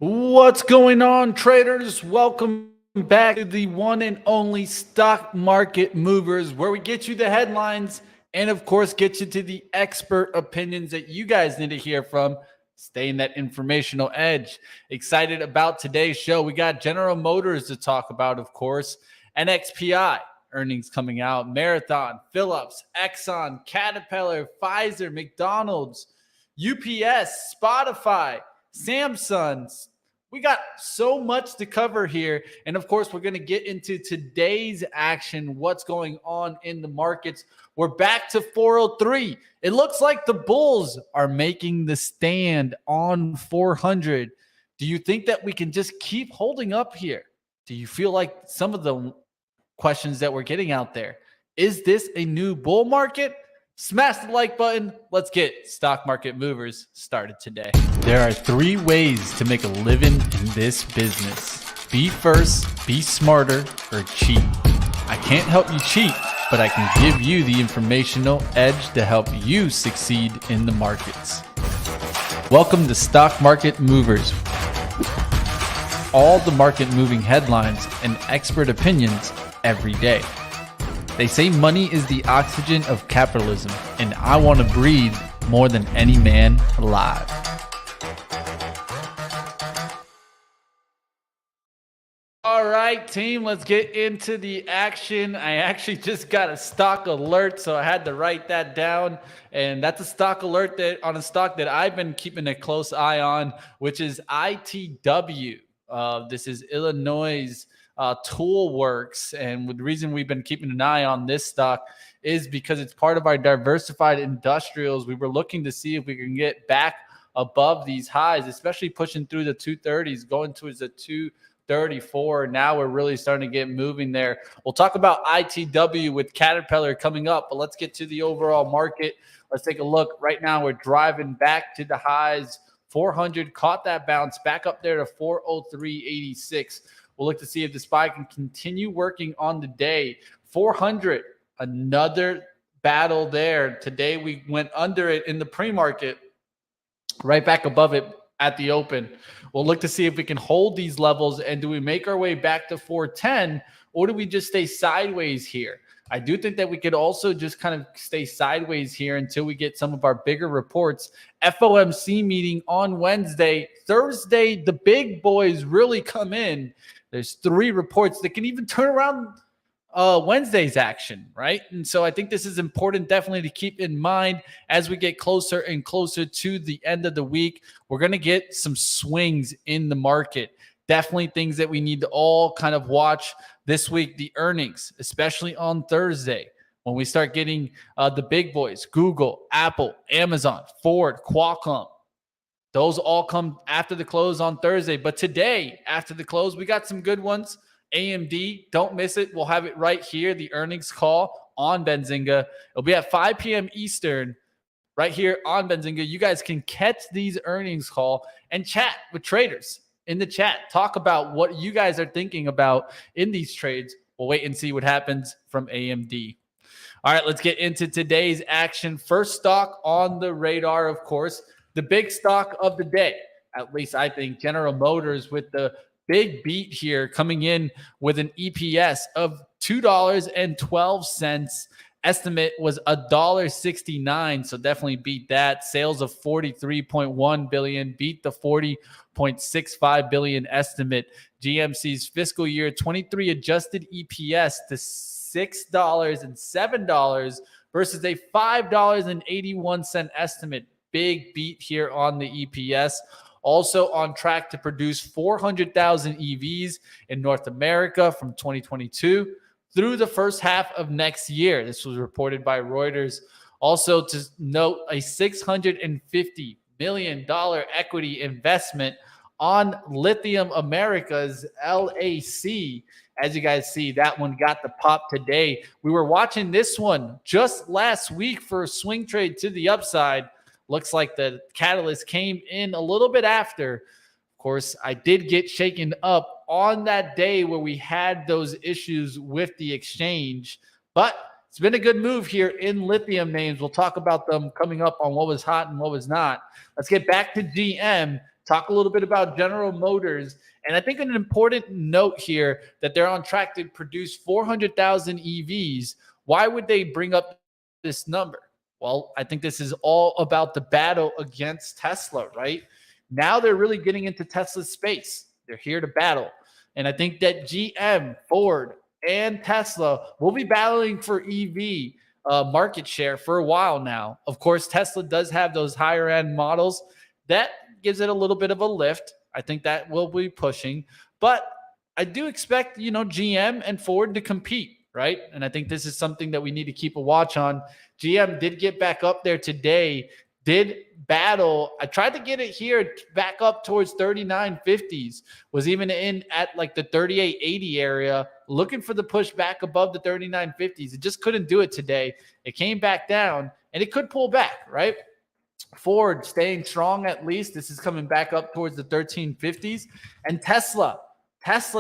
What's going on, traders? Welcome back to the one and only Stock Market Movers, where we get you the headlines and, of course, get you to the expert opinions that you guys need to hear from. Stay in that informational edge. Excited about today's show. We got General Motors to talk about, of course, NXPI earnings coming out, Marathon, Phillips, Exxon, Caterpillar, Pfizer, McDonald's, UPS, Spotify, Samsung. We got so much to cover here. And of course, we're going to get into today's action, what's going on in the markets. We're back to 403. It looks like the bulls are making the stand on 400. Do you think that we can just keep holding up here? Do you feel like some of the questions that we're getting out there, is this a new bull market? Smash the like button. Let's get Stock Market Movers started today. There are three ways to make a living in this business. Be first, be smarter, or cheat. I can't help you cheat, but I can give you the informational edge to help you succeed in the markets. Welcome to Stock Market Movers. All the market moving headlines and expert opinions every day. They say money is the oxygen of capitalism, and I want to breathe more than any man alive. All right, team, let's get into the action. I actually just got a stock alert, so I had to write that down. And that's a stock alert that on a stock that I've been keeping a close eye on, which is ITW. This is Illinois Tool Works, and the reason we've been keeping an eye on this stock is because it's part of our diversified industrials. We were looking to see if we can get back above these highs, especially pushing through the 230s, going towards the 234. Now we're really starting to get moving there. We'll talk about ITW with Caterpillar coming up, but let's get to the overall market. Let's take a look. Right now we're driving back to the highs. 400 caught that bounce back up there to 403.86. We'll look to see if the SPY can continue working on the day. 400, another battle there. Today we went under it in the pre-market, right back above it at the open. We'll look to see if we can hold these levels, and do we make our way back to 410, or do we just stay sideways here? I do think that we could also just kind of stay sideways here until we get some of our bigger reports. FOMC meeting on Wednesday. Thursday, the big boys really come in. There's three reports that can even turn around Wednesday's action, right? And so I think this is important definitely to keep in mind as we get closer and closer to the end of the week. We're going to get some swings in the market. Definitely things that we need to all kind of watch this week. The earnings, especially on Thursday, when we start getting the big boys, Google, Apple, Amazon, Ford, Qualcomm. Those all come after the close on Thursday. But today, after the close, we got some good ones. AMD, don't miss it. We'll have it right here, the earnings call on Benzinga. It'll be at 5 p.m. Eastern, right here on Benzinga. You guys can catch these earnings call and chat with traders in the chat. Talk about what you guys are thinking about in these trades. We'll wait and see what happens from AMD. All right, let's get into today's action. First stock on the radar, of course, the big stock of the day, at least I think, General Motors, with the big beat here, coming in with an EPS of $2.12. Estimate was $1.69, so definitely beat that. Sales of $43.1 billion, beat the $40.65 billion estimate. GMC's fiscal year 23 adjusted EPS to $6 and $7 versus a $5.81 estimate. Big beat here on the EPS. Also on track to produce 400,000 EVs in North America from 2022 through the first half of next year. This was reported by Reuters. Also to note, a $650 million equity investment on Lithium Americas, LAC. As you guys see, that one got the pop today. We were watching this one just last week for a swing trade to the upside. Looks like the catalyst came in a little bit after. Of course, I did get shaken up on that day where we had those issues with the exchange, but it's been a good move here in lithium names. We'll talk about them coming up on what was hot and what was not. Let's get back to GM. talk a little bit about General Motors. And I think an important note here that they're on track to produce 400,000 EVs. Why would they bring up this number? Well, I think this is all about the battle against Tesla, right? Now they're really getting into Tesla's space. They're here to battle. And I think that GM, Ford, and Tesla will be battling for EV market share for a while now. Of course, Tesla does have those higher end models. That gives it a little bit of a lift. I think that will be pushing. But I do expect, GM and Ford to compete, right? And I think this is something that we need to keep a watch on. GM did get back up there today, did battle. I tried to get it here back up towards 39.50s, was even in at like the 38.80 area, looking for the push back above the 39.50s. It just couldn't do it today. It came back down, and it could pull back, right? Ford staying strong at least. This is coming back up towards the 13.50s. And Tesla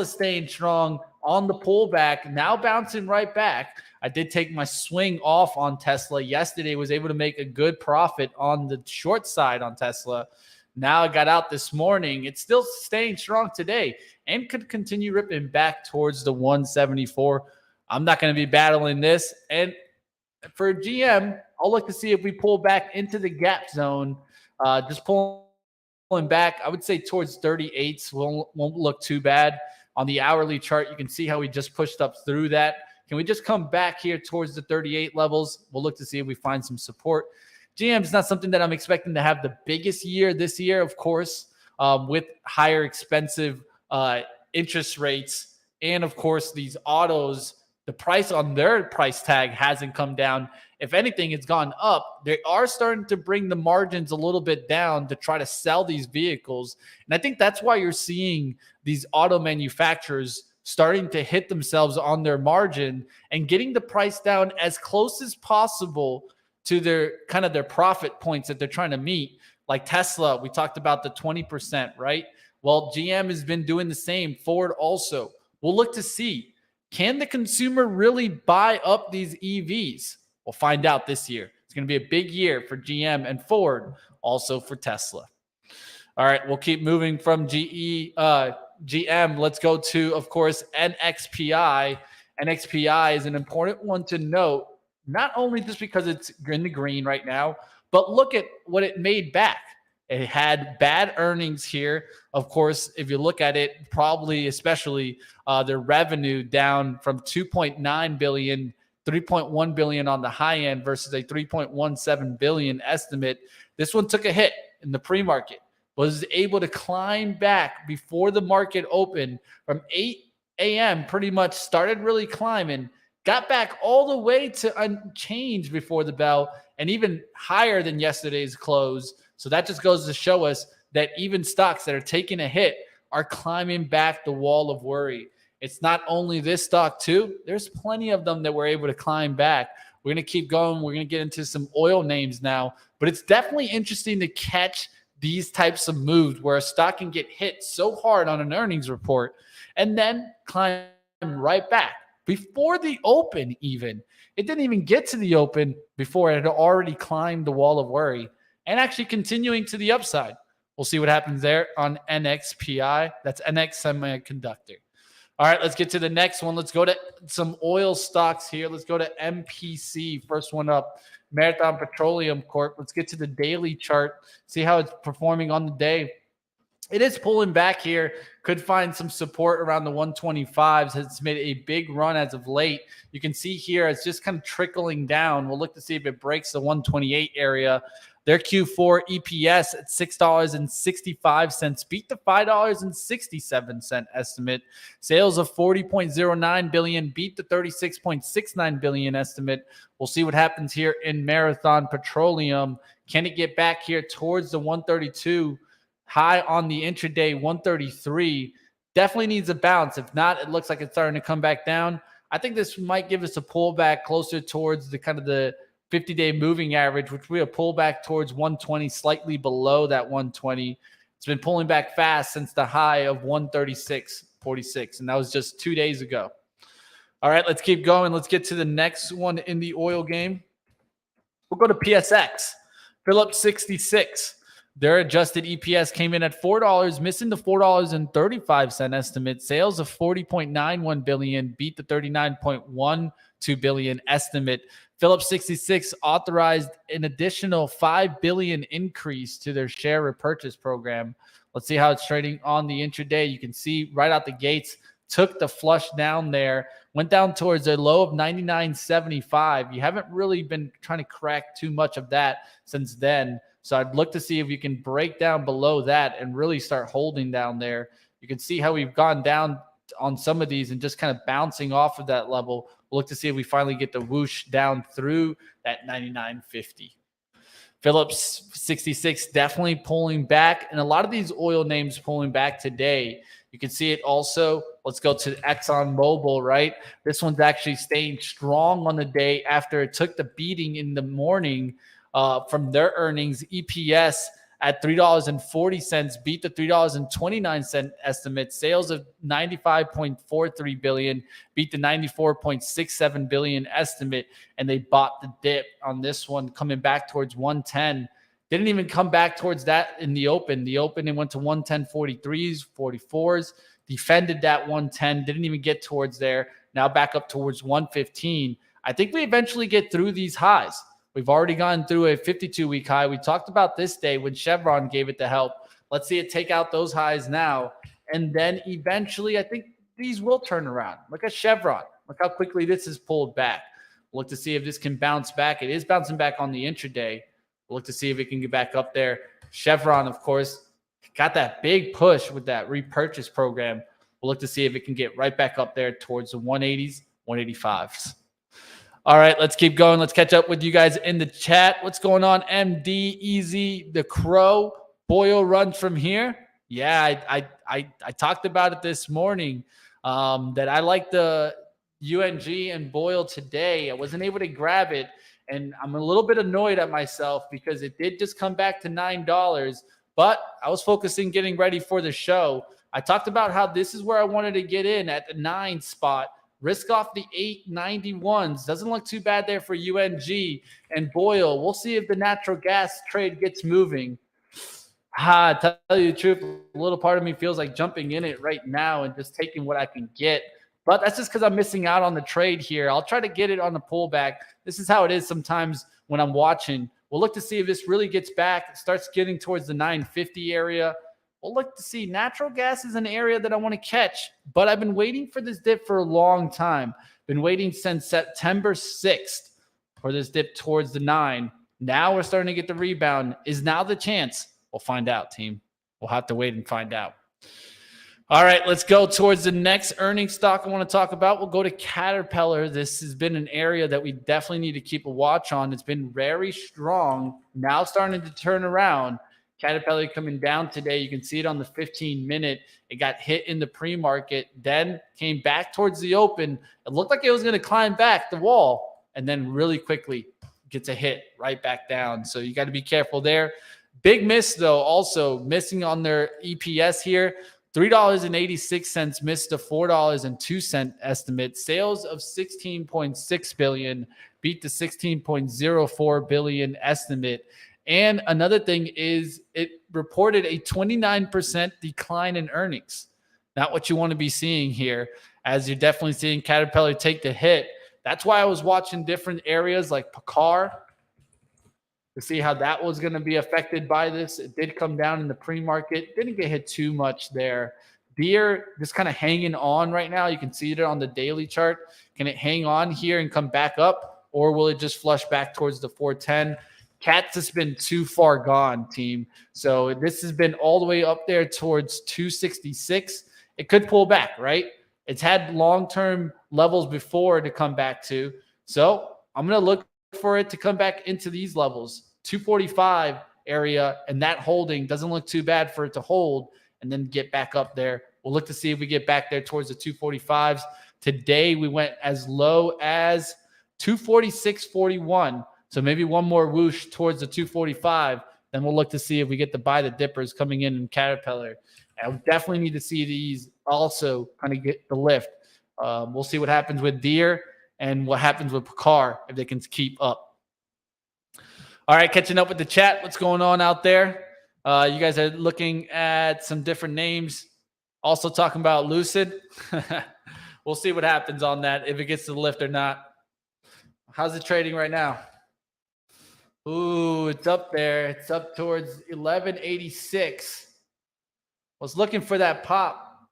staying strong on the pullback, now bouncing right back. I did take my swing off on Tesla yesterday, was able to make a good profit on the short side on Tesla. Now I got out this morning. It's still staying strong today and could continue ripping back towards the 174. I'm not going to be battling this. And for GM, I'll look to see if we pull back into the gap zone. Just pulling back, I would say towards 38s won't look too bad. On the hourly chart, you can see how we just pushed up through that. Can we just come back here towards the 38 levels? We'll look to see if we find some support. GM is not something that I'm expecting to have the biggest year this year, of course, with higher expensive interest rates. And, of course, these autos, the price on their price tag hasn't come down. If anything, it's gone up. They are starting to bring the margins a little bit down to try to sell these vehicles. And I think that's why you're seeing these auto manufacturers starting to hit themselves on their margin and getting the price down as close as possible to their profit points that they're trying to meet. Like Tesla, we talked about the 20%, right? Well, GM has been doing the same. Ford also. We'll look to see, can the consumer really buy up these EVs? We'll find out this year. It's going to be a big year for GM and Ford, also for Tesla. All right, we'll keep moving from GM. Let's go to, of course, NXPI. NXPI is an important one to note, not only just because it's in the green right now, but look at what it made back. It had bad earnings here. Of course, if you look at it, probably especially their revenue down from 2.9 billion, 3.1 billion on the high end versus a 3.17 billion estimate. This one took a hit in the pre-market, was able to climb back before the market opened from 8 a.m. pretty much started really climbing, got back all the way to unchanged before the bell and even higher than yesterday's close. So that just goes to show us that even stocks that are taking a hit are climbing back the wall of worry. It's not only this stock too. There's plenty of them that were able to climb back. We're going to keep going. We're going to get into some oil names now, but it's definitely interesting to catch these types of moves where a stock can get hit so hard on an earnings report and then climb right back before the open even. It didn't even get to the open before it had already climbed the wall of worry and actually continuing to the upside. We'll see what happens there on NXPI. That's NX Semiconductor. All right, let's get to the next one. Let's go to some oil stocks here. Let's go to MPC. First one up, Marathon Petroleum Corp. Let's get to the daily chart, see how it's performing on the day. It is pulling back here. Could find some support around the 125s. It's made a big run as of late. You can see here it's just kind of trickling down. We'll look to see if it breaks the 128 area. Their Q4 EPS at $6.65 beat the $5.67 estimate. Sales of $40.09 billion beat the $36.69 billion estimate. We'll see what happens here in Marathon Petroleum. Can it get back here towards the 132? High on the intraday, 133. Definitely needs a bounce. If not, it looks like it's starting to come back down. I think this might give us a pullback closer towards the 50-day moving average, which we have pulled back towards 120, slightly below that 120. It's been pulling back fast since the high of 136.46, and that was just 2 days ago. All right, let's keep going. Let's get to the next one in the oil game. We'll go to PSX, Phillips 66. Their adjusted EPS came in at $4, missing the $4.35 estimate. Sales of $40.91 billion beat the $39.12 billion estimate. Phillips 66 authorized an additional $5 billion increase to their share repurchase program. Let's see how it's trading on the intraday. You can see right out the gates, took the flush down there, went down towards a low of 99.75. You haven't really been trying to crack too much of that since then. So I'd look to see if you can break down below that and really start holding down there. You can see how we've gone down on some of these and just kind of bouncing off of that level. We'll look to see if we finally get the whoosh down through that 99.50. Phillips 66 definitely pulling back, and a lot of these oil names pulling back today. You can see it also. Let's go to ExxonMobil, right? This one's actually staying strong on the day after it took the beating in the morning from their earnings. EPS at $3.40 beat the $3.29 estimate. Sales of $95.43 billion beat the $94.67 billion estimate, and they bought the dip on this one, coming back towards 110. Didn't even come back towards that in the open. The open, it went to 110.43s, 44s, defended that 110, didn't even get towards there. Now back up towards 115. I think we eventually get through these highs. We've already gone through a 52-week high. We talked about this day when Chevron gave it the help. Let's see it take out those highs now. And then eventually, I think these will turn around. Look at Chevron. Look how quickly this is pulled back. We'll look to see if this can bounce back. It is bouncing back on the intraday. We'll look to see if it can get back up there. Chevron, of course, got that big push with that repurchase program. We'll look to see if it can get right back up there towards the 180s, 185s. All right, let's keep going. Let's catch up with you guys in the chat. What's going on, MD, Easy, The Crow? Boyle runs from here. Yeah, I talked about it this morning that I like the UNG and Boyle today. I wasn't able to grab it, and I'm a little bit annoyed at myself because it did just come back to $9, but I was focusing getting ready for the show. I talked about how this is where I wanted to get in at the 9 spot. Risk off the 891s. Doesn't look too bad there for UNG and Boyle. We'll see if the natural gas trade gets moving. To tell you the truth, a little part of me feels like jumping in it right now and just taking what I can get. But that's just because I'm missing out on the trade here. I'll try to get it on the pullback. This is how it is sometimes when I'm watching. We'll look to see if this really gets back, starts getting towards the 950 area. We'll look to see. Natural gas is an area that I want to catch, but I've been waiting for this dip for a long time. Been waiting since September 6th for this dip towards the 9. Now we're starting to get the rebound. Is now the chance? We'll find out, team. We'll have to wait and find out. All right, let's go towards the next earnings stock I want to talk about. We'll go to Caterpillar. This has been an area that we definitely need to keep a watch on. It's been very strong, now starting to turn around. Caterpillar coming down today. You can see it on the 15-minute. It got hit in the pre-market, then came back towards the open. It looked like it was going to climb back the wall, and then really quickly gets a hit right back down. So you got to be careful there. Big miss, though, also missing on their EPS here. $3.86 missed the $4.02 estimate. Sales of $16.6 billion beat the $16.04 billion estimate. And another thing is it reported a 29% decline in earnings. Not what you want to be seeing here, as you're definitely seeing Caterpillar take the hit. That's why I was watching different areas like Picard to see how that was going to be affected by this. It did come down in the pre-market. Didn't get hit too much there. Deere just kind of hanging on right now. You can see it on the daily chart. Can it hang on here and come back up, or will it just flush back towards the 410? Cat's just been too far gone, team. So this has been all the way up there towards 266. It could pull back, right? It's had long-term levels before to come back to. So I'm going to look for it to come back into these levels, 245 area, and that holding doesn't look too bad for it to hold and then get back up there. We'll look to see if we get back there towards the 245s. Today we went as low as 246.41. So maybe one more whoosh towards the 245. Then we'll look to see if we get to buy the dippers coming in Caterpillar. And we definitely need to see these also kind of get the lift. We'll see what happens with Deere and what happens with Picard if they can keep up. All right, catching up with the chat. What's going on out there? You guys are looking at some different names. Also talking about Lucid. We'll see what happens on that, if it gets to the lift or not. How's it trading right now? Ooh, it's up there. It's up towards 1186. Was looking for that pop.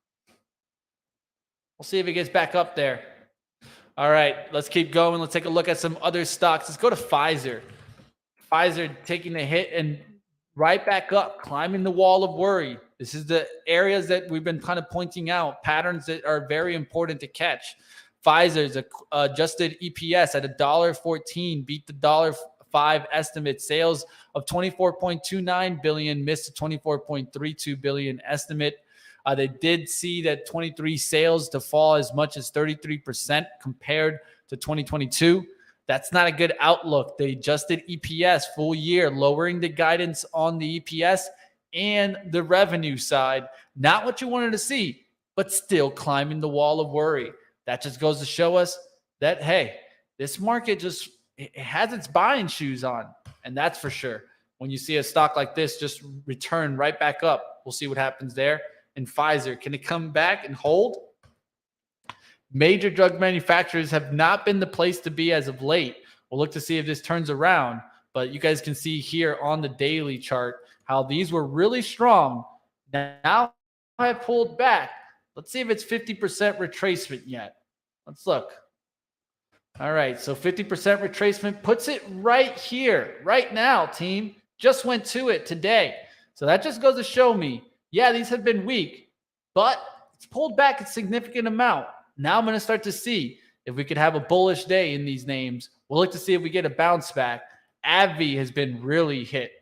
We'll see if it gets back up there. All right, let's keep going. Let's take a look at some other stocks. Let's go to Pfizer. Pfizer taking a hit and right back up, climbing the wall of worry. This is the areas that we've been kind of pointing out, patterns that are very important to catch. Pfizer's adjusted EPS at $1.14, beat the $1.05 estimate. Sales of $24.29 billion, missed the $24.32 billion estimate. They did see that 23 sales to fall as much as 33% compared to 2022. That's not a good outlook. They adjusted EPS full year, lowering the guidance on the EPS and the revenue side. Not what you wanted to see, but still climbing the wall of worry. That just goes to show us that, hey, this market it has its buying shoes on, and that's for sure. When you see a stock like this just return right back up, we'll see what happens there. And Pfizer, can it come back and hold? Major drug manufacturers have not been the place to be as of late. We'll look to see if this turns around, but you guys can see here on the daily chart how these were really strong. Now I pulled back. Let's see if it's 50% retracement yet. Let's look. All right, so 50% retracement puts it right here, right now, team. Just went to it today. So that just goes to show me, yeah, these have been weak, but it's pulled back a significant amount. Now I'm going to start to see if we could have a bullish day in these names. We'll look to see if we get a bounce back. AbbVie has been really hit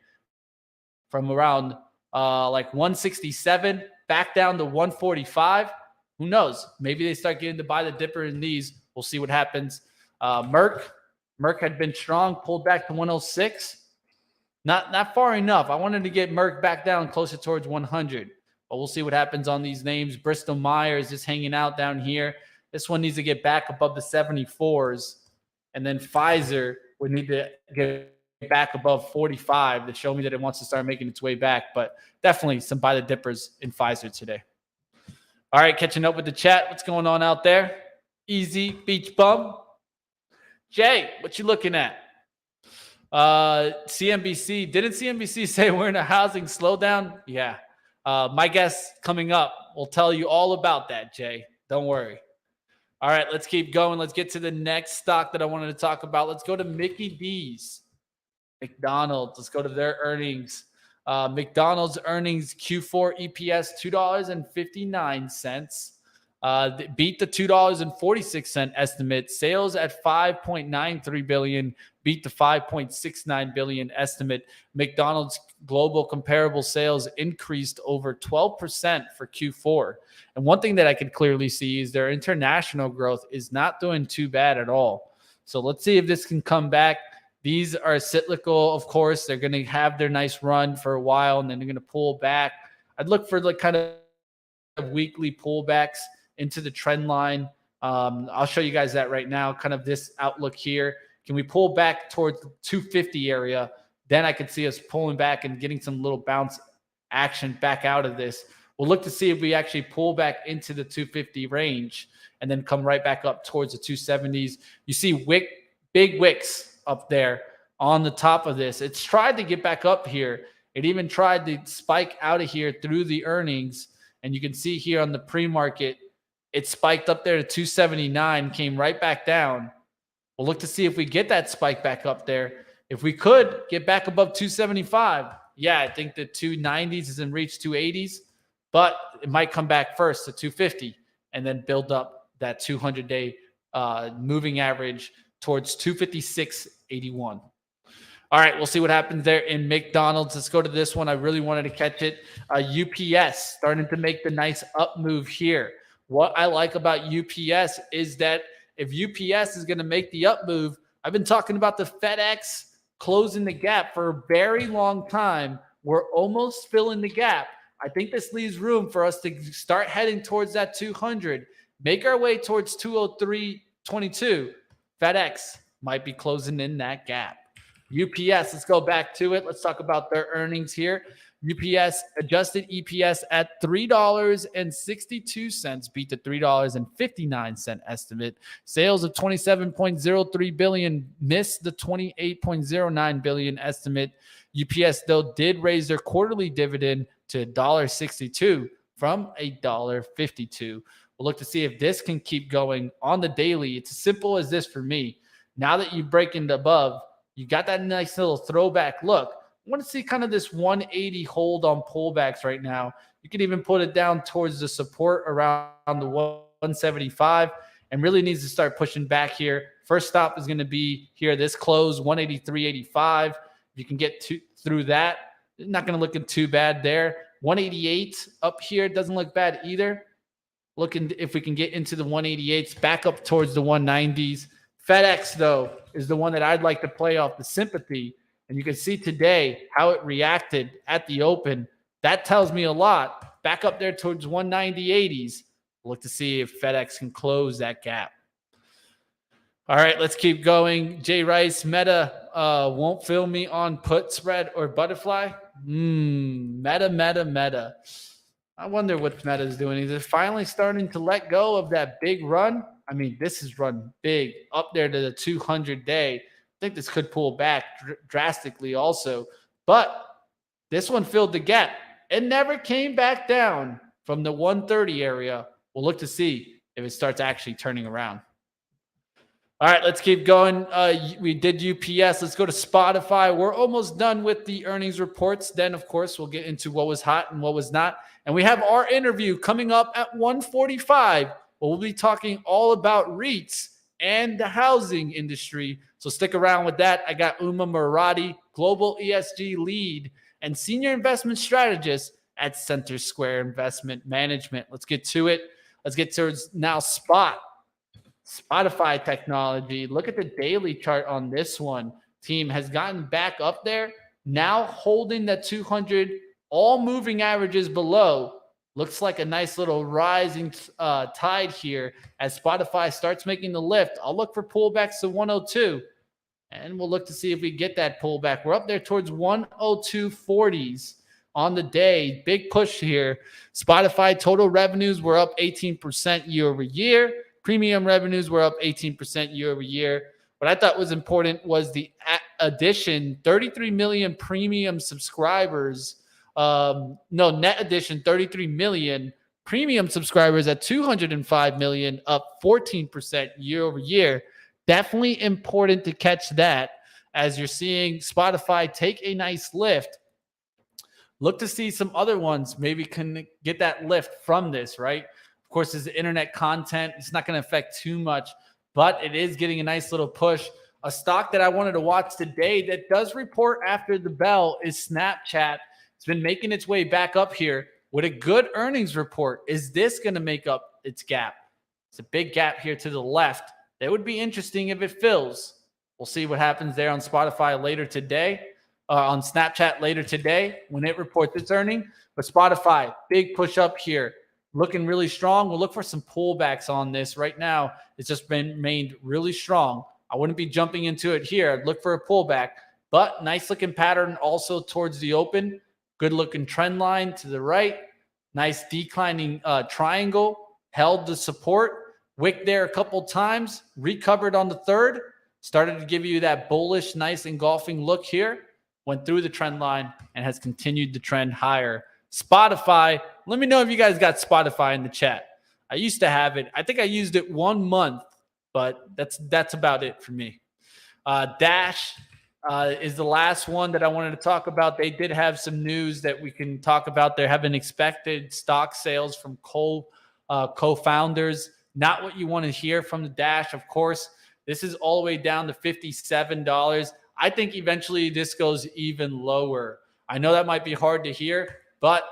from around like 167 back down to 145. Who knows? Maybe they start getting to buy the dipper in these. We'll see what happens. Merck had been strong, pulled back to 106. Not far enough. I wanted to get Merck back down closer towards 100. But we'll see what happens on these names. Bristol Myers just hanging out down here. This one needs to get back above the 74s. And then Pfizer would need to get back above 45 to show me that it wants to start making its way back. But definitely some buy the dippers in Pfizer today. All right, catching up with the chat. What's going on out there? Easy Beach Bum. Jay, what you looking at? CNBC. Didn't CNBC say we're in a housing slowdown? Yeah. My guest coming up will tell you all about that, Jay. Don't worry. All right, let's keep going. Let's get to the next stock that I wanted to talk about. Let's go to Mickey D's. McDonald's. Let's go to their earnings. McDonald's earnings Q4 EPS $2.59. Beat the $2.46 estimate. Sales at $5.93 billion. Beat the $5.69 billion estimate. McDonald's global comparable sales increased over 12% for Q4. And one thing that I could clearly see is their international growth is not doing too bad at all. So let's see if this can come back. These are cyclical, of course. They're going to have their nice run for a while, and then they're going to pull back. I'd look for like kind of weekly pullbacks into the trend line. I'll show you guys that right now, kind of this outlook here. Can we pull back towards the 250 area? Then I could see us pulling back and getting some little bounce action back out of this. We'll look to see if we actually pull back into the 250 range and then come right back up towards the 270s. You see big wicks up there on the top of this. It's tried to get back up here. It even tried to spike out of here through the earnings. And you can see here on the pre-market, it spiked up there to 279, came right back down. We'll look to see if we get that spike back up there. If we could get back above 275, yeah, I think the 290s is in reach, 280s, but it might come back first to 250 and then build up that 200-day moving average towards 256.81. All right, we'll see what happens there in McDonald's. Let's go to this one. I really wanted to catch it. UPS starting to make the nice up move here. What I like about UPS is that if UPS is going to make the up move, I've been talking about the FedEx closing the gap for a very long time. We're almost filling the gap. I think this leaves room for us to start heading towards that 200, make our way towards 203.22. FedEx might be closing in that gap. UPS, let's go back to it. Let's talk about their earnings here. UPS adjusted EPS at $3.62, beat the $3.59 estimate. Sales of $27.03 billion, missed the $28.09 billion estimate. UPS, though, did raise their quarterly dividend to $1.62 from $1.52. We'll look to see if this can keep going on the daily. It's as simple as this for me. Now that you break into above, you got that nice little throwback look. I want to see kind of this 180 hold on pullbacks right now. You can even put it down towards the support around the 175 and really needs to start pushing back here. First stop is going to be here, this close, 183.85. If you can get through that, not going to look too bad there. 188 up here doesn't look bad either. Looking if we can get into the 188s, back up towards the 190s. FedEx, though, is the one that I'd like to play off the sympathy. And you can see today how it reacted at the open. That tells me a lot. Back up there towards 190.80s. Look to see if FedEx can close that gap. All right, let's keep going. Jay Rice, Meta won't fill me on put spread or butterfly. Meta. I wonder what Meta is doing. Is it finally starting to let go of that big run? I mean, this is run big up there to the 200-day. I think this could pull back drastically also. But this one filled the gap. It never came back down from the 130 area. We'll look to see if it starts actually turning around. All right, let's keep going. We did UPS. Let's go to Spotify. We're almost done with the earnings reports. Then, of course, we'll get into what was hot and what was not. And we have our interview coming up at 1:45. We'll be talking all about REITs and the housing industry. So stick around with that. I got Uma Morathi, Global ESG Lead and Senior Investment Strategist at CenterSquare Investment Management. Let's get to it. Let's get towards now Spotify technology. Look at the daily chart on this one. Team has gotten back up there, now holding the 200, all moving averages below. Looks like a nice little rising tide here as Spotify starts making the lift. I'll look for pullbacks to 102, and we'll look to see if we get that pullback. We're up there towards 102.40s on the day. Big push here. Spotify total revenues were up 18% year over year. Premium revenues were up 18% year over year. What I thought was important was the addition, 33 million premium subscribers. Net addition, 33 million premium subscribers at 205 million, up 14% year over year. Definitely important to catch that as you're seeing Spotify take a nice lift. Look to see some other ones maybe can get that lift from this, right? Of course, it's internet content. It's not going to affect too much, but it is getting a nice little push. A stock that I wanted to watch today that does report after the bell is Snapchat. It's been making its way back up here with a good earnings report. Is this going to make up its gap? It's a big gap here to the left. That would be interesting if it fills. We'll see what happens there on Spotify later today, on Snapchat later today when it reports its earnings. But Spotify, big push up here, looking really strong. We'll look for some pullbacks on this. Right now, it's just been remained really strong. I wouldn't be jumping into it here. I'd look for a pullback, but nice looking pattern also towards the open. Good looking trend line to the right. Nice declining triangle. Held the support. Wick there a couple times. Recovered on the third. Started to give you that bullish, nice engulfing look here. Went through the trend line and has continued the trend higher. Spotify. Let me know if you guys got Spotify in the chat. I used to have it. I think I used it 1 month, but that's about it for me. Dash is the last one that I wanted to talk about. They did have some news that we can talk about. There have been expected stock sales from co-founders. Not what you want to hear from the Dash, of course. This is all the way down to $57. I think eventually this goes even lower. I know that might be hard to hear, but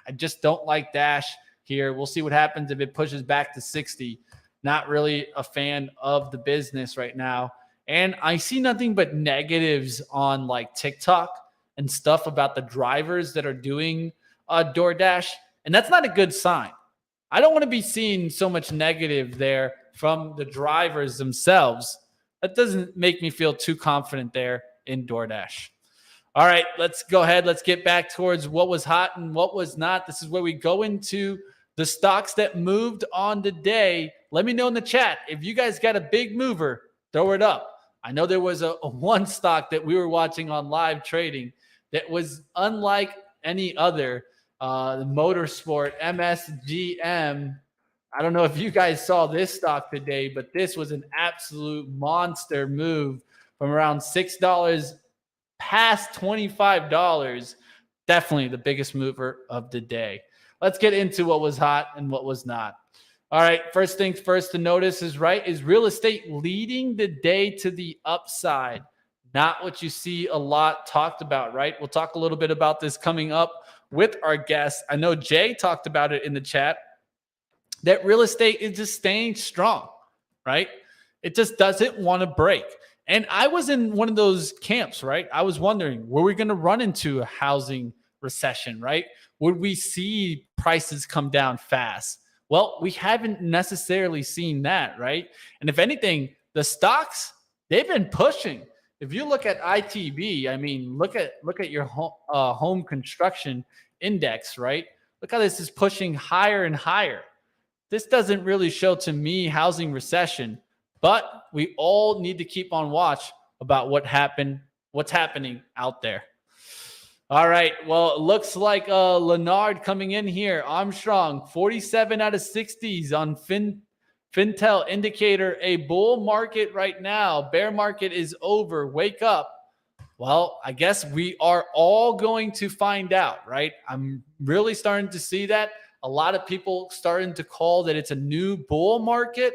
I just don't like Dash here. We'll see what happens if it pushes back to 60. Not really a fan of the business right now. And I see nothing but negatives on like TikTok and stuff about the drivers that are doing Doordash. And that's not a good sign. I don't want to be seeing so much negative there from the drivers themselves. That doesn't make me feel too confident there in Doordash. All right, let's go ahead. Let's get back towards what was hot and what was not. This is where we go into the stocks that moved on the day. Let me know in the chat if you guys got a big mover, throw it up. I know there was a one stock that we were watching on live trading that was unlike any other. The motorsport MSGM. I don't know if you guys saw this stock today, but this was an absolute monster move from around $6 past $25. Definitely the biggest mover of the day. Let's get into what was hot and what was not. All right, first things first to notice is real estate leading the day to the upside. Not what you see a lot talked about, right? We'll talk a little bit about this coming up with our guests. I know Jay talked about it in the chat, that real estate is just staying strong, right? It just doesn't want to break. And I was in one of those camps, right? I was wondering, were we going to run into a housing recession, right? Would we see prices come down fast? Well, we haven't necessarily seen that, right? And if anything, the stocks, they've been pushing. If you look at ITB, I mean, look at your home construction index, right? Look how this is pushing higher and higher. This doesn't really show to me housing recession, but we all need to keep on watch about what's happening out there. All right. Well, it looks like Leonard coming in here. Armstrong, 47 out of 60s on Fintel indicator. A bull market right now. Bear market is over. Wake up. Well, I guess we are all going to find out, right? I'm really starting to see that. A lot of people starting to call that it's a new bull market.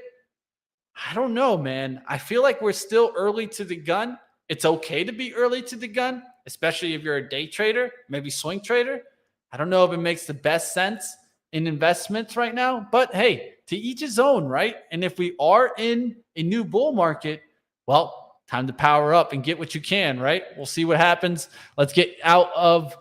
I don't know, man. I feel like we're still early to the gun. It's okay to be early to the gun, especially if you're a day trader, maybe swing trader. I don't know if it makes the best sense in investments right now, but hey, to each his own, right? And if we are in a new bull market, well, time to power up and get what you can, right? We'll see what happens. Let's get out of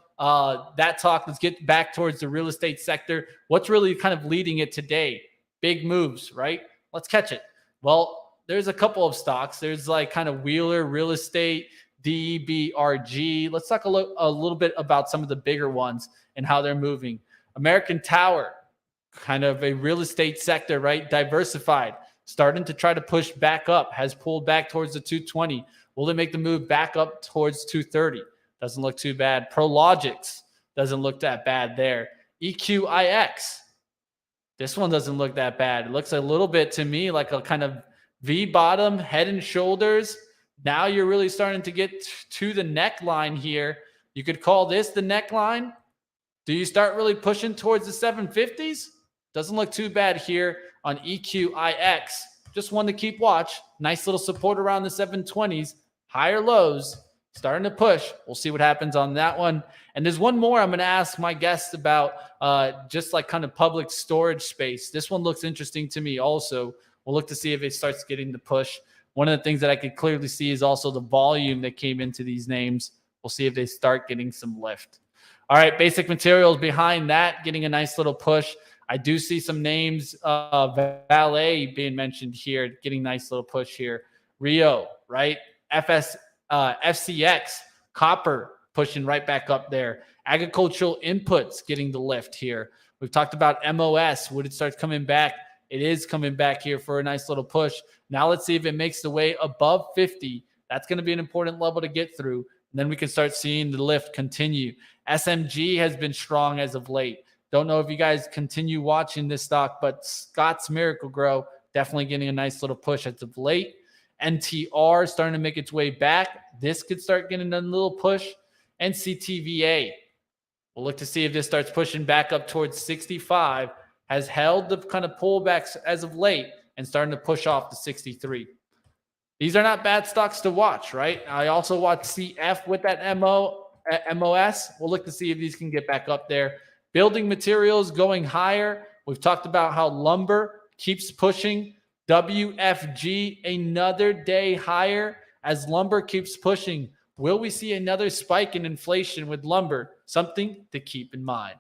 that talk. Let's get back towards the real estate sector. What's really kind of leading it today? Big moves, right? Let's catch it. Well, there's a couple of stocks. There's like kind of Wheeler Real Estate, DBRG. Let's talk a little bit about some of the bigger ones and how they're moving. American Tower, kind of a real estate sector, right? Diversified, starting to try to push back up, has pulled back towards the 220. Will they make the move back up towards 230? Doesn't look too bad. Prologix doesn't look that bad there. EQIX. This one doesn't look that bad. It looks a little bit to me like a kind of V bottom, head and shoulders. Now you're really starting to get to the neckline here. You could call this the neckline. Do you start really pushing towards the 750s? Doesn't look too bad here on EQIX. Just one to keep watch. Nice little support around the 720s. Higher lows. Starting to push. We'll see what happens on that one. And there's one more I'm going to ask my guests about, just like kind of public storage space. This one looks interesting to me also. We'll look to see if it starts getting the push. One of the things that I could clearly see is also the volume that came into these names. We'll see if they start getting some lift. All right, basic materials behind that, getting a nice little push. I do see some names, Valet being mentioned here, getting nice little push here. Rio, right? FCX, copper pushing right back up there. Agricultural inputs getting the lift here. We've talked about MOS. Would it start coming back? It is coming back here for a nice little push. Now let's see if it makes the way above 50. That's going to be an important level to get through. And then we can start seeing the lift continue. SMG has been strong as of late. Don't know if you guys continue watching this stock, but Scott's Miracle-Gro definitely getting a nice little push as of late. NTR starting to make its way back. This could start getting a little push. NCTVA. We'll look to see if this starts pushing back up towards 65. Has held the kind of pullbacks as of late and starting to push off to 63. These are not bad stocks to watch, right? I also watch CF with that MOS. We'll look to see if these can get back up there. Building materials going higher. We've talked about how lumber keeps pushing. WFG, another day higher as lumber keeps pushing. Will we see another spike in inflation with lumber? Something to keep in mind.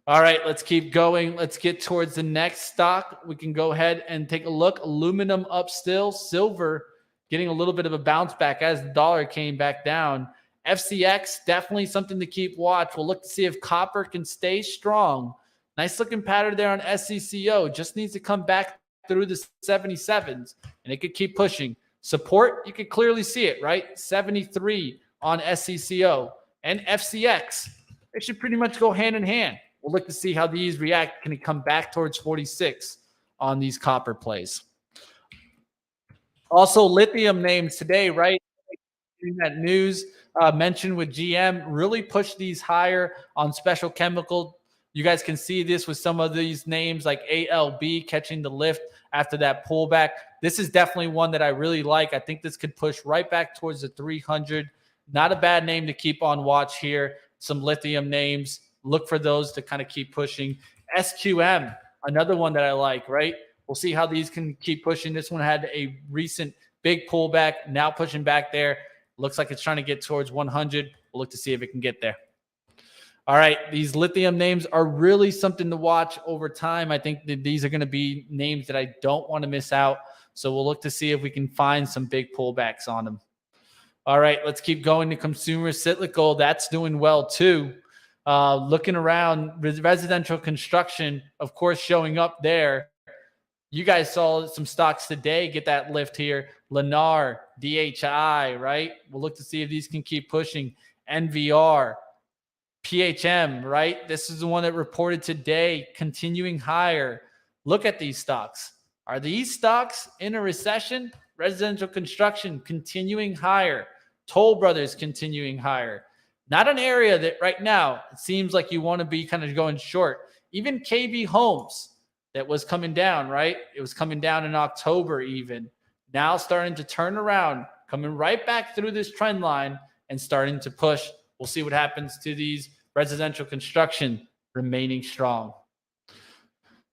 All right, let's keep going. Let's get towards the next stock. We can go ahead and take a look. Aluminum up still. Silver getting a little bit of a bounce back as the dollar came back down. FCX, definitely something to keep watch. We'll look to see if copper can stay strong. Nice looking pattern there on SCCO. Just needs to come back through the 77s, and it could keep pushing. Support, you could clearly see it, right? 73 on SCCO and FCX. They should pretty much go hand in hand. We'll look to see how these react. Can it come back towards 46 on these copper plays? Also, lithium names today, right? That news mentioned with GM really pushed these higher on special chemical. You guys can see this with some of these names like ALB catching the lift after that pullback. This is definitely one that I really like. I think this could push right back towards the 300. Not a bad name to keep on watch here. Some lithium names. Look for those to kind of keep pushing. SQM, another one that I like, right? We'll see how these can keep pushing. This one had a recent big pullback, now pushing back there. Looks like it's trying to get towards 100. We'll look to see if it can get there. All right, these lithium names are really something to watch over time. I think that these are going to be names that I don't want to miss out. So we'll look to see if we can find some big pullbacks on them. All right, let's keep going to consumer cyclical. That's doing well too. Looking around, residential construction, of course, showing up there. You guys saw some stocks today get that lift here. Lennar, DHI, right? We'll look to see if these can keep pushing. NVR, PHM, right? This is the one that reported today, continuing higher. Look at these stocks. Are these stocks in a recession? Residential construction continuing higher. Toll Brothers continuing higher. Not an area that right now it seems like you want to be kind of going short. Even KB Homes that was coming down, right? It was coming down in October even. Now starting to turn around, coming right back through this trend line and starting to push. We'll see what happens to these residential construction remaining strong.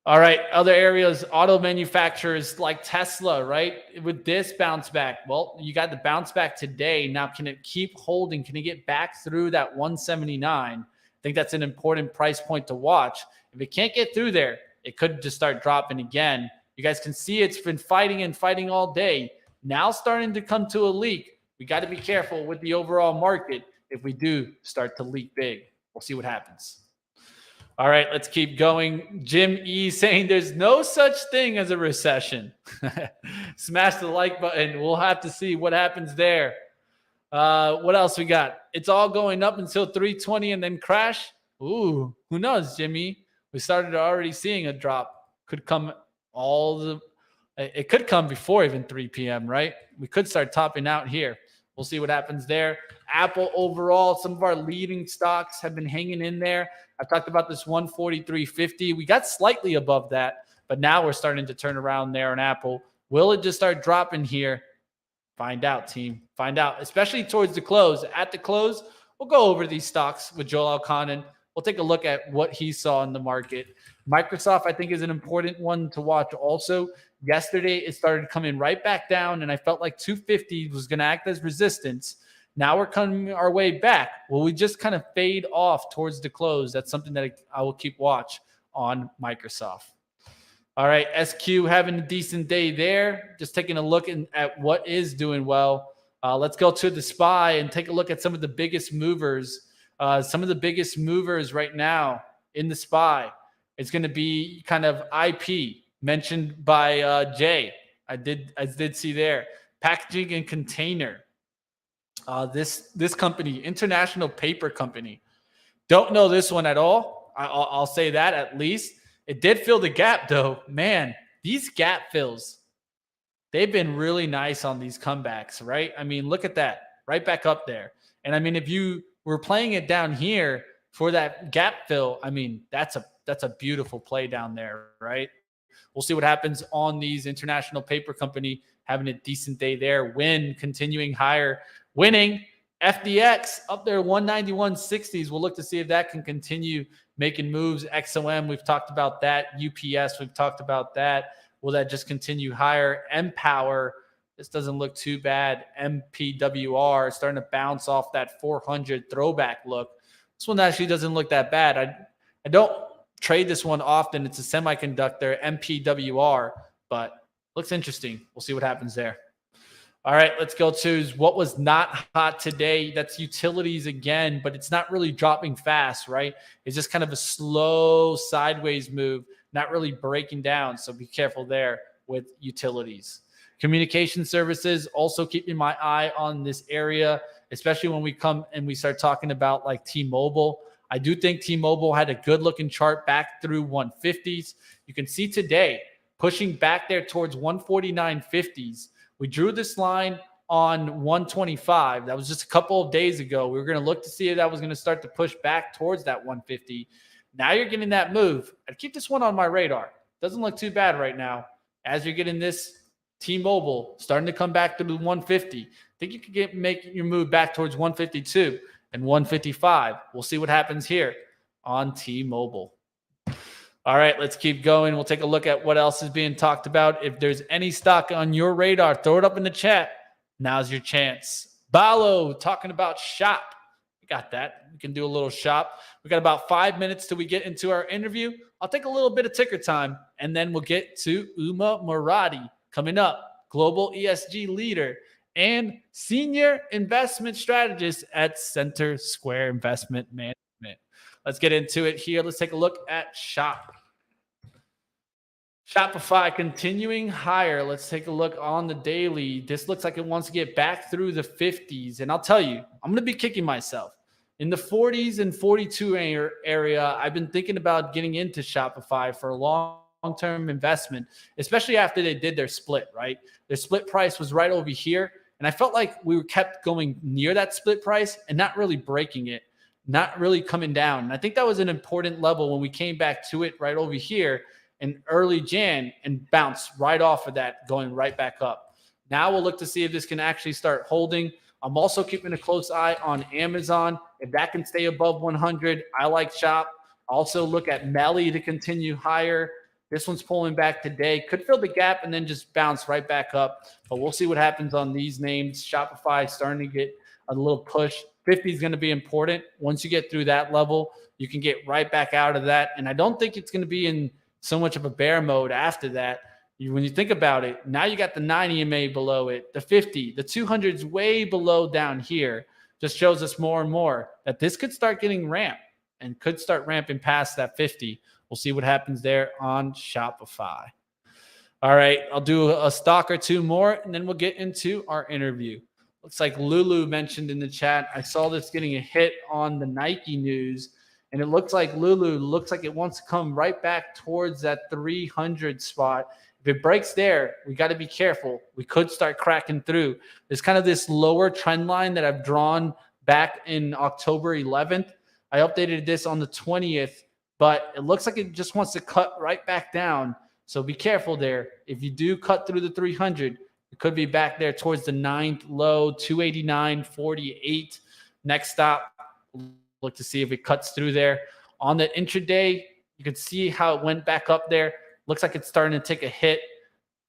All right, other areas, auto manufacturers like Tesla, right? With this bounce back, well, you got the bounce back today. Now, can it keep holding? Can it get back through that 179? I think that's an important price point to watch. If it can't get through there, it could just start dropping again. You guys can see it's been fighting and fighting all day. Now starting to come to a leak. We got to be careful with the overall market if we do start to leak big. We'll see what happens. All right, let's keep going. Jim E saying there's no such thing as a recession. Smash the like button. We'll have to see what happens there. What else we got? It's all going up until 320 and then crash. Ooh, who knows, Jimmy? We started already seeing a drop. Could come it could come before even 3 p.m., right? We could start topping out here. We'll see what happens there. Apple overall, some of our leading stocks have been hanging in there. I talked about this 143.50. We got slightly above that, but now we're starting to turn around there on Apple. Will it just start dropping here? Find out, team. Find out, especially towards the close. At the close, we'll go over these stocks with Joel Alconen. We'll take a look at what he saw in the market. Microsoft, I think, is an important one to watch also. Yesterday, it started coming right back down, and I felt like 250 was going to act as resistance. Now we're coming our way back. Will we just kind of fade off towards the close? That's something that I will keep watch on Microsoft. All right, SQ having a decent day there. Just taking a look at what is doing well. Let's go to the SPY and take a look at some of the biggest movers. Some of the biggest movers right now in the SPY. It's going to be kind of IP mentioned by Jay. I did see there. Packaging and container. This company, International Paper Company. Don't know this one at all. I'll say that at least. It did fill the gap though. Man, these gap fills, they've been really nice on these comebacks, right? I mean, look at that. Right back up there. And I mean, if you were playing it down here for that gap fill, I mean, that's a beautiful play down there, right? We'll see what happens on these. International Paper Company having a decent day there. Win continuing higher. Winning. FDX up there 191.60s. We'll look to see if that can continue making moves. XOM, we've talked about that. UPS, we've talked about that. Will that just continue higher? Empower, this doesn't look too bad. MPWR starting to bounce off that 400 throwback look. This one actually doesn't look that bad. I don't trade this one often. It's a semiconductor, MPWR, but looks interesting. We'll see what happens there. All right, let's go to what was not hot today. That's utilities again, but it's not really dropping fast, right? It's just kind of a slow sideways move, not really breaking down. So be careful there with utilities. Communication services, also keeping my eye on this area, especially when we come and we start talking about like T-Mobile. I do think T-Mobile had a good looking chart back through 150s. You can see today pushing back there towards 149.50s. We drew this line on 125. That was just a couple of days ago. We were going to look to see if that was going to start to push back towards that 150. Now you're getting that move. I'd keep this one on my radar. Doesn't look too bad right now. As you're getting this T-Mobile starting to come back to the 150. I think you could make your move back towards 152 and 155. We'll see what happens here on T-Mobile. All right, let's keep going. We'll take a look at what else is being talked about. If there's any stock on your radar, throw it up in the chat. Now's your chance. Balo talking about shop. We got that. We can do a little shop. We got about 5 minutes till we get into our interview. I'll take a little bit of ticker time, and then we'll get to Uma Morathi coming up, global ESG leader and senior investment strategist at CenterSquare Investment Management. Let's get into it here. Let's take a look at Shop. Shopify continuing higher. Let's take a look on the daily. This looks like it wants to get back through the 50s. And I'll tell you, I'm going to be kicking myself. In the 40s and 42 area, I've been thinking about getting into Shopify for a long-term investment, especially after they did their split, right? Their split price was right over here. And I felt like we were kept going near that split price and not really breaking it. Not really coming down. And I think that was an important level when we came back to it right over here in early Jan and bounced right off of that, going right back up. Now we'll look to see if this can actually start holding. I'm also keeping a close eye on Amazon. If that can stay above 100, I like Shop. Also look at Melly to continue higher. This one's pulling back today. Could fill the gap and then just bounce right back up. But we'll see what happens on these names. Shopify starting to get a little push. 50 is going to be important. Once you get through that level, you can get right back out of that. And I don't think it's going to be in so much of a bear mode after that. When you think about it, now you got the 9 EMA below it, the 50, the 200 is way below down here. Just shows us more and more that this could start getting ramped and could start ramping past that 50. We'll see what happens there on Shopify. All right, I'll do a stock or two more, and then we'll get into our interview. Looks like Lulu mentioned in the chat. I saw this getting a hit on the Nike news, and it looks like Lulu looks like it wants to come right back towards that 300 spot. If it breaks there, we got to be careful. We could start cracking through. There's kind of this lower trend line that I've drawn back in October 11th. I updated this on the 20th, but it looks like it just wants to cut right back down. So be careful there. If you do cut through the 300, it could be back there towards the 9th low, 289.48. Next stop, look to see if it cuts through there. On the intraday, you can see how it went back up there. Looks like it's starting to take a hit.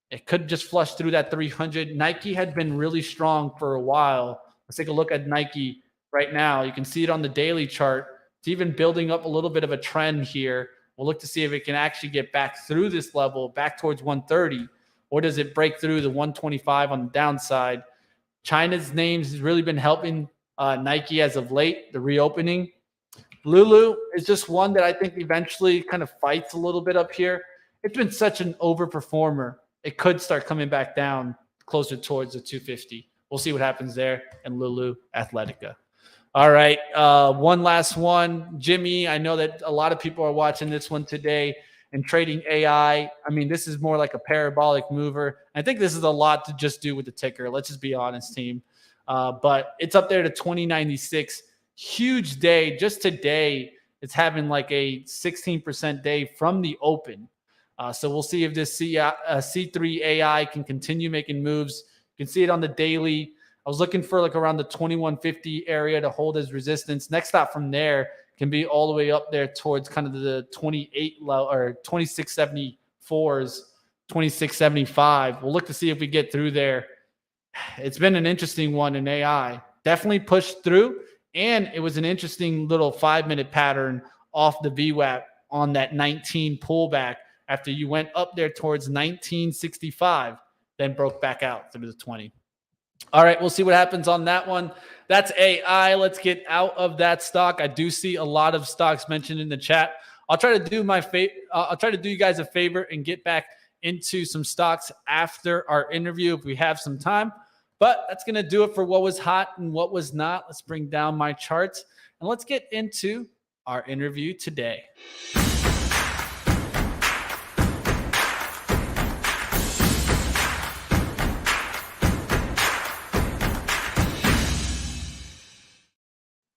It could just flush through that 300. Nike had been really strong for a while. Let's take a look at Nike right now. You can see it on the daily chart. It's even building up a little bit of a trend here. We'll look to see if it can actually get back through this level, back towards 130. Or does it break through the 125 on the downside? China's names has really been helping Nike as of late, the reopening. Lulu is just one that I think eventually kind of fights a little bit up here. It's been such an overperformer. It could start coming back down closer towards the 250. We'll see what happens there in Lulu Athletica. All right, one last one. Jimmy, I know that a lot of people are watching this one today and trading AI. I mean, this is more like a parabolic mover. I think this is a lot to just do with the ticker. Let's just be honest, team. But it's up there to 2096. Huge day. Just today, it's having like a 16% day from the open. So we'll see if this C3 AI can continue making moves. You can see it on the daily. I was looking for like around the 2150 area to hold as resistance. Next stop from there can be all the way up there towards kind of the 28 low or 2674s, 2675. We'll look to see if we get through there. It's been an interesting one in AI. Definitely pushed through, and it was an interesting little 5-minute pattern off the VWAP on that 19 pullback after you went up there towards 1965, then broke back out through the 20. All right, we'll see what happens on that one. That's AI. Let's get out of that stock. I do see a lot of stocks mentioned in the chat. I'll try to do I'll try to do you guys a favor and get back into some stocks after our interview if we have some time. But that's going to do it for what was hot and what was not. Let's bring down my charts and let's get into our interview today.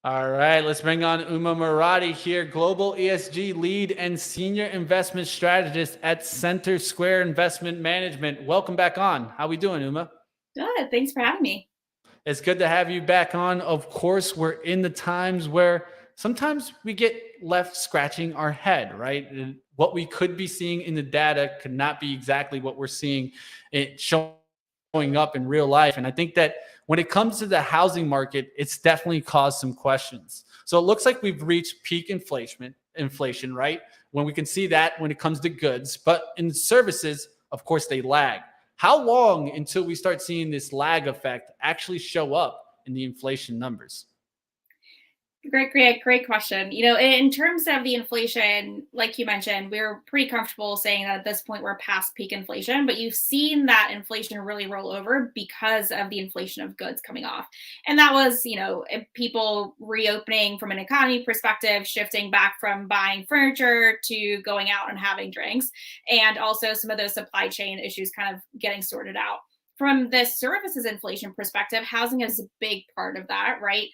All right, let's bring on Uma Morathi here, Global ESG Lead and Senior Investment Strategist at CenterSquare Investment Management. Welcome back on. How we doing, Uma? Good. Thanks for having me. It's good to have you back on. Of course, we're in the times where sometimes we get left scratching our head, right? And what we could be seeing in the data could not be exactly what we're seeing it showing up in real life. And I think that when it comes to the housing market, it's definitely caused some questions. So it looks like we've reached peak inflation, right? When we can see that when it comes to goods, but in services, of course, they lag. How long until we start seeing this lag effect actually show up in the inflation numbers? Great question. In terms of the inflation, like you mentioned, we're pretty comfortable saying that at this point we're past peak inflation, but you've seen that inflation really roll over because of the inflation of goods coming off. And that was, people reopening from an economy perspective, shifting back from buying furniture to going out and having drinks, and also some of those supply chain issues kind of getting sorted out. From the services inflation perspective, housing is a big part of that, right?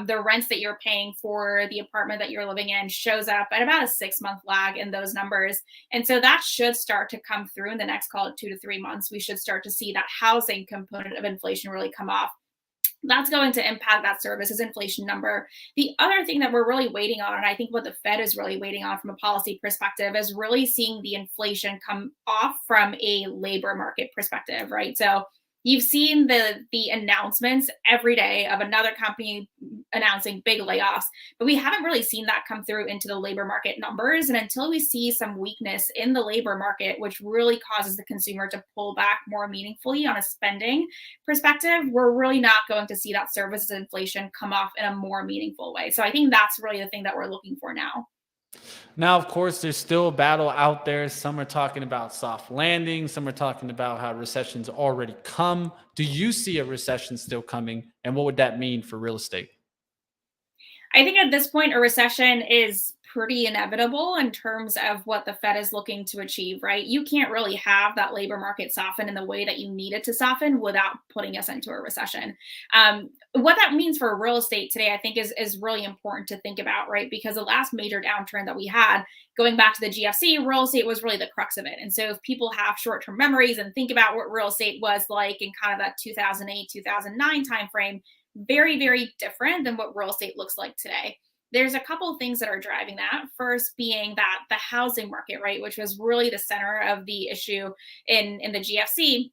The rents that you're paying for the apartment that you're living in shows up at about a 6-month lag in those numbers. And so that should start to come through in the next, call it 2 to 3 months. We should start to see that housing component of inflation really come off. That's going to impact that services inflation number. The other thing that we're really waiting on, and I think what the Fed is really waiting on from a policy perspective, is really seeing the inflation come off from a labor market perspective, right? So you've seen the announcements every day of another company announcing big layoffs, but we haven't really seen that come through into the labor market numbers. And until we see some weakness in the labor market, which really causes the consumer to pull back more meaningfully on a spending perspective, we're really not going to see that services inflation come off in a more meaningful way. So I think that's really the thing that we're looking for now. Now, of course, there's still a battle out there. Some are talking about soft landing. Some are talking about how recession's already come. Do you see a recession still coming? And what would that mean for real estate? I think at this point, a recession is pretty inevitable in terms of what the Fed is looking to achieve, right? You can't really have that labor market soften in the way that you need it to soften without putting us into a recession. What that means for real estate today, I think, is really important to think about, right? Because the last major downturn that we had, going back to the GFC, real estate was really the crux of it. And so if people have short-term memories and think about what real estate was like in kind of that 2008, 2009 timeframe, very, very different than what real estate looks like today. There's a couple of things that are driving that. First being that the housing market, right, which was really the center of the issue in the GFC,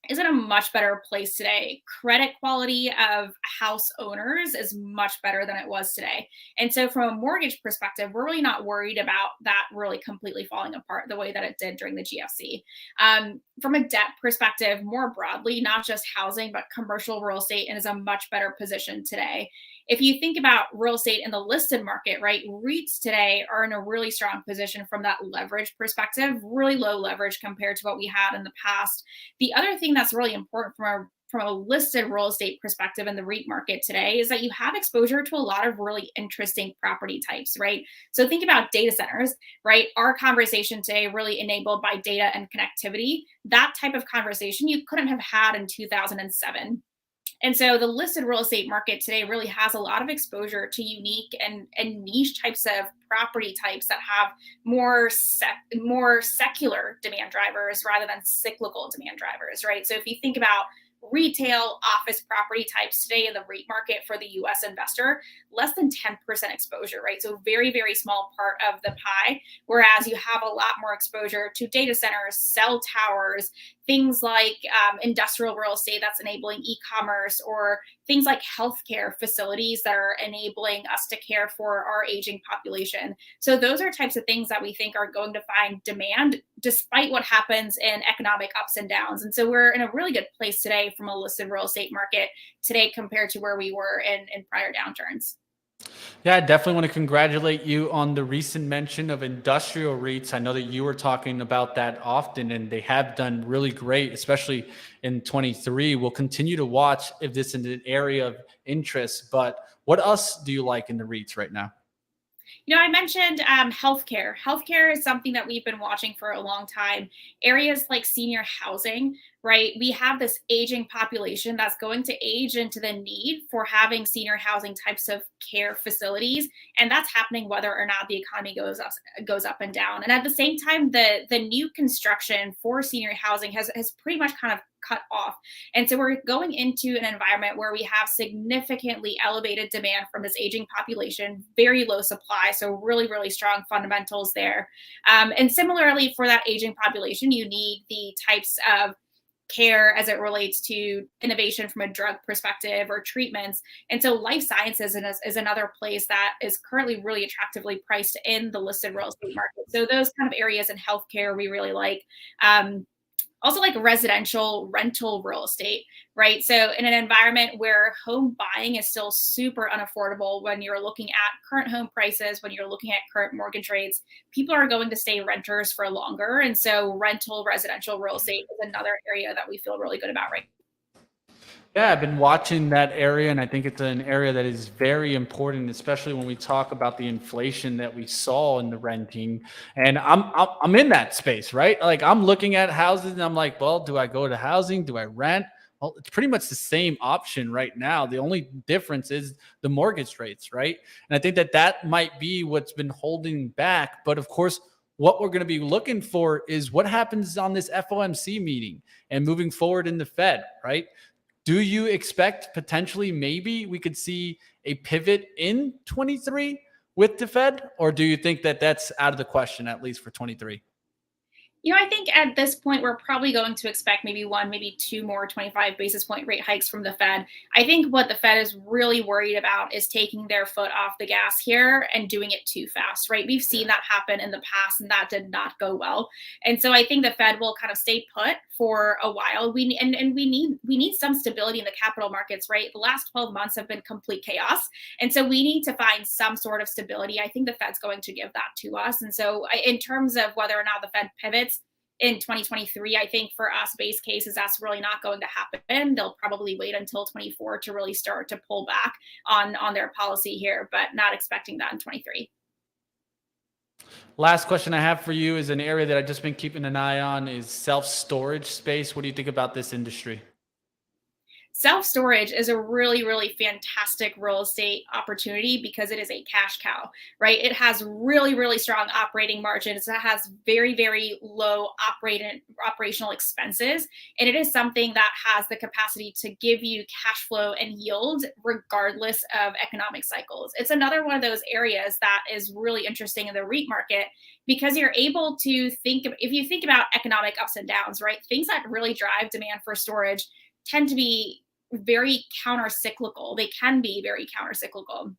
is in a much better place today. Credit quality of house owners is much better than it was today. And so from a mortgage perspective, we're really not worried about that really completely falling apart the way that it did during the GFC. From a debt perspective, more broadly, not just housing, but commercial real estate is a much better position today. If you think about real estate in the listed market, right, REITs today are in a really strong position from that leverage perspective, really low leverage compared to what we had in the past. The other thing that's really important from a listed real estate perspective in the REIT market today is that you have exposure to a lot of really interesting property types, right? So think about data centers, right? Our conversation today really enabled by data and connectivity. That type of conversation you couldn't have had in 2007. And so the listed real estate market today really has a lot of exposure to unique and niche types of property types that have more secular demand drivers rather than cyclical demand drivers, right? So if you think about retail office property types today in the REIT market for the US investor, less than 10% exposure, right? So very, very small part of the pie, whereas you have a lot more exposure to data centers, cell towers, things like industrial real estate that's enabling e-commerce, or things like healthcare facilities that are enabling us to care for our aging population. So those are types of things that we think are going to find demand despite what happens in economic ups and downs. And so we're in a really good place today from a listed real estate market today compared to where we were in prior downturns. Yeah, I definitely want to congratulate you on the recent mention of industrial REITs. I know that you were talking about that often, and they have done really great, especially in 23. We'll continue to watch if this is an area of interest. But what else do you like in the REITs right now? I mentioned healthcare. Healthcare is something that we've been watching for a long time. Areas like senior housing, right? We have this aging population that's going to age into the need for having senior housing types of care facilities, and that's happening whether or not the economy goes up and down. And at the same time, the new construction for senior housing has pretty much kind of cut off. And so we're going into an environment where we have significantly elevated demand from this aging population, very low supply. So really, really strong fundamentals there. And similarly, for that aging population, you need the types of care as it relates to innovation from a drug perspective or treatments. And so life sciences is another place that is currently really attractively priced in the listed real estate market. So those kind of areas in healthcare we really like. Also like residential rental real estate, right? So in an environment where home buying is still super unaffordable, when you're looking at current home prices, when you're looking at current mortgage rates, people are going to stay renters for longer. And so rental residential real estate is another area that we feel really good about right. Yeah, I've been watching that area, and I think it's an area that is very important, especially when we talk about the inflation that we saw in the renting. And I'm in that space, right? Like I'm looking at houses, and I'm like, well, do I go to housing? Do I rent? Well, it's pretty much the same option right now. The only difference is the mortgage rates, right? And I think that that might be what's been holding back. But of course, what we're going to be looking for is what happens on this FOMC meeting and moving forward in the Fed, right? Do you expect potentially maybe we could see a pivot in 23 with the Fed, or do you think that that's out of the question, at least for 23? I think at this point, we're probably going to expect maybe one, maybe two more 25 basis point rate hikes from the Fed. I think what the Fed is really worried about is taking their foot off the gas here and doing it too fast, right? We've seen that happen in the past, and that did not go well. And so I think the Fed will kind of stay put for a while. We need some stability in the capital markets, right? The last 12 months have been complete chaos. And so we need to find some sort of stability. I think the Fed's going to give that to us. And so in terms of whether or not the Fed pivots, in 2023, I think for us, base case is that's really not going to happen. They'll probably wait until 24 to really start to pull back on their policy here, but not expecting that in 23. Last question I have for you is an area that I've just been keeping an eye on is self-storage space. What do you think about this industry? Self-storage is a really, really fantastic real estate opportunity because it is a cash cow, right? It has really, really strong operating margins. It has very, very low operational expenses. And it is something that has the capacity to give you cash flow and yield regardless of economic cycles. It's another one of those areas that is really interesting in the REIT market because you're able to if you think about economic ups and downs, right? Things that really drive demand for storage tend to be very counter cyclical. They can be very counter cyclical.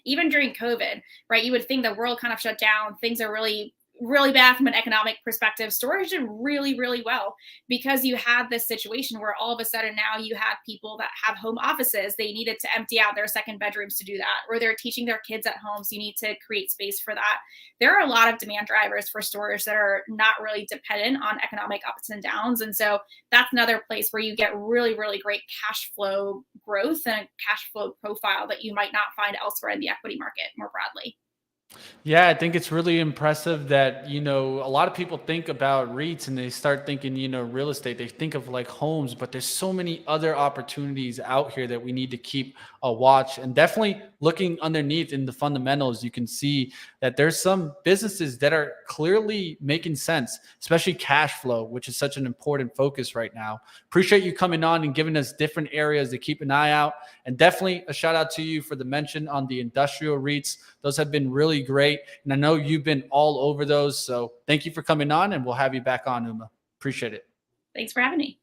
Even during COVID, right? You would think the world kind of shut down. Things are really, really bad from an economic perspective. Storage did really, really well because you had this situation where all of a sudden now you have people that have home offices. They needed to empty out their second bedrooms to do that, or they're teaching their kids at home. So you need to create space for that. There are a lot of demand drivers for storage that are not really dependent on economic ups and downs. And so that's another place where you get really, really great cash flow growth and a cash flow profile that you might not find elsewhere in the equity market more broadly. Yeah, I think it's really impressive that, a lot of people think about REITs and they start thinking, real estate. They think of like homes, but there's so many other opportunities out here that we need to keep a watch. And definitely looking underneath in the fundamentals, you can see that there's some businesses that are clearly making sense, especially cash flow, which is such an important focus right now. Appreciate you coming on and giving us different areas to keep an eye out. And definitely a shout out to you for the mention on the industrial REITs. Those have been really great. And I know you've been all over those. So thank you for coming on, and we'll have you back on, Uma. Appreciate it. Thanks for having me.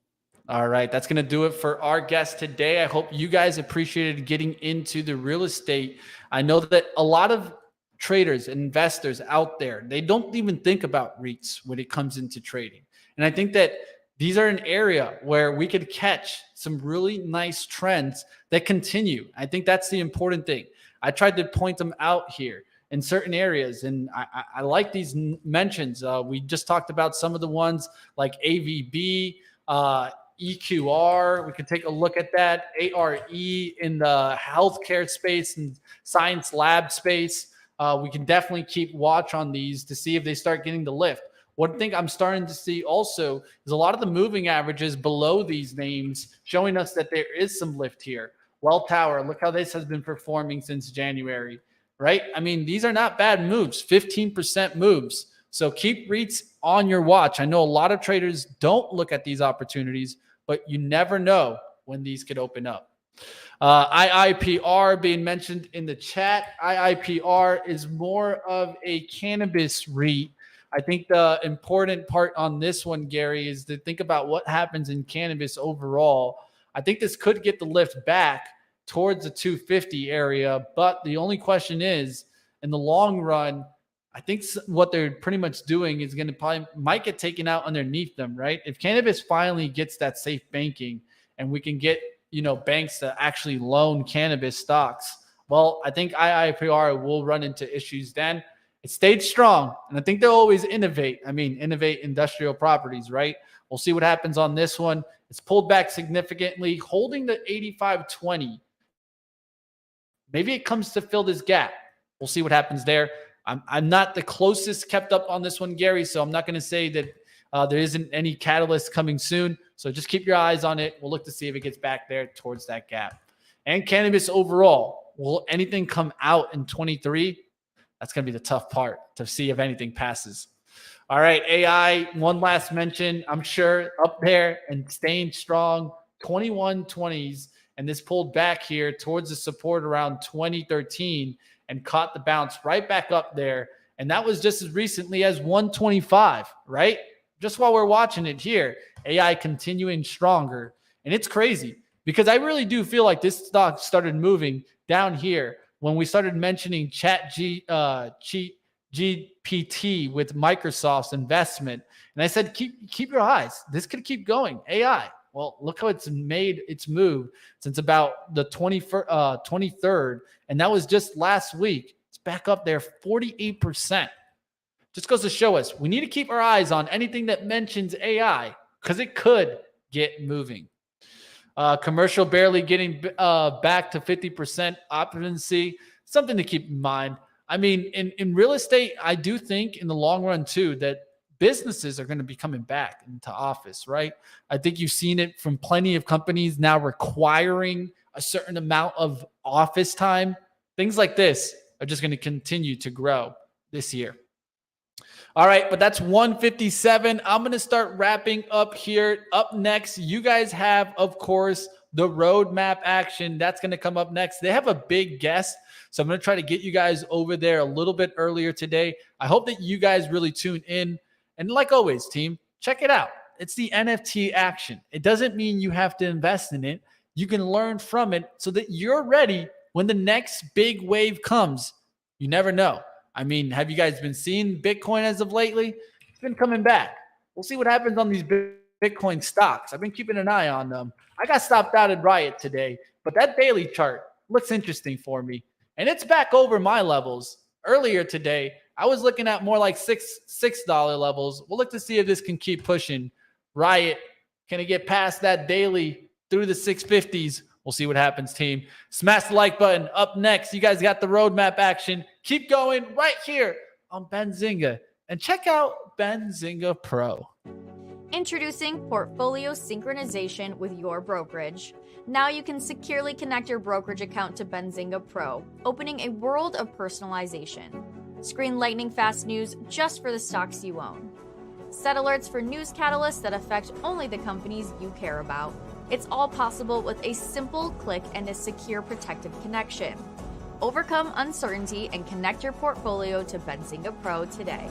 All right, that's going to do it for our guest today. I hope you guys appreciated getting into the real estate. I know that a lot of traders and investors out there, they don't even think about REITs when it comes into trading. And I think that these are an area where we could catch some really nice trends that continue. I think that's the important thing. I tried to point them out here in certain areas, and I like these mentions. We just talked about some of the ones like AVB, EQR. We could take a look at that. ARE in the healthcare space and science lab space. We can definitely keep watch on these to see if they start getting the lift. One thing I'm starting to see also is a lot of the moving averages below these names showing us that there is some lift here. Welltower, look how this has been performing since January, right? I mean, these are not bad moves, 15% moves. So keep REITs on your watch. I know a lot of traders don't look at these opportunities, but you never know when these could open up. IIPR being mentioned in the chat. IIPR is more of a cannabis REIT. I think the important part on this one, Gary, is to think about what happens in cannabis overall. I think this could get the lift back towards the 250 area, but the only question is, in the long run, I think what they're pretty much doing is going to probably might get taken out underneath them, right? If cannabis finally gets that safe banking and we can get, banks to actually loan cannabis stocks, well, I think IIPR will run into issues then. It stayed strong, and I think they'll always innovate. Innovate industrial properties, right? We'll see what happens on this one. It's pulled back significantly, holding the 85.20. Maybe it comes to fill this gap. We'll see what happens there. I'm not the closest kept up on this one, Gary, so I'm not going to say that there isn't any catalyst coming soon. So just keep your eyes on it. We'll look to see if it gets back there towards that gap. And cannabis overall, will anything come out in 23? That's going to be the tough part to see if anything passes. All right, AI, one last mention. I'm sure up there and staying strong, 21.20s. And this pulled back here towards the support around 2013 and caught the bounce right back up there. And that was just as recently as 125, right? Just while we're watching it here, AI continuing stronger. And it's crazy because I really do feel like this stock started moving down here when we started mentioning GPT with Microsoft's investment. And I said, keep your eyes. This could keep going. AI. Well, look how it's made its move since about the 23rd. And that was just last week. It's back up there 48%. Just goes to show us we need to keep our eyes on anything that mentions AI because it could get moving. Commercial barely getting back to 50% occupancy. Something to keep in mind. In real estate, I do think in the long run too that businesses are going to be coming back into office, right? I think you've seen it from plenty of companies now requiring a certain amount of office time. Things like this are just going to continue to grow this year. All right, but that's 157. I'm going to start wrapping up here. Up next, you guys have, of course, the roadmap action. That's going to come up next. They have a big guest, so I'm going to try to get you guys over there a little bit earlier today. I hope that you guys really tune in. And like always, team, check it out. It's the NFT action. It doesn't mean you have to invest in it. You can learn from it so that you're ready when the next big wave comes. You never know. Have you guys been seeing Bitcoin as of lately? It's been coming back. We'll see what happens on these Bitcoin stocks. I've been keeping an eye on them. I got stopped out at Riot today, but that daily chart looks interesting for me. And it's back over my levels. Earlier today, I was looking at more like $6 levels. We'll look to see if this can keep pushing. Riot, can it get past that daily through the 650s? We'll see what happens, team. Smash the like button. Up next, you guys got the roadmap action. Keep going right here on Benzinga. And check out Benzinga Pro. Introducing Portfolio Synchronization with your brokerage. Now you can securely connect your brokerage account to Benzinga Pro, opening a world of personalization. Screen lightning fast news just for the stocks you own. Set alerts for news catalysts that affect only the companies you care about. It's all possible with a simple click and a secure protected connection. Overcome uncertainty and connect your portfolio to Benzinga Pro today.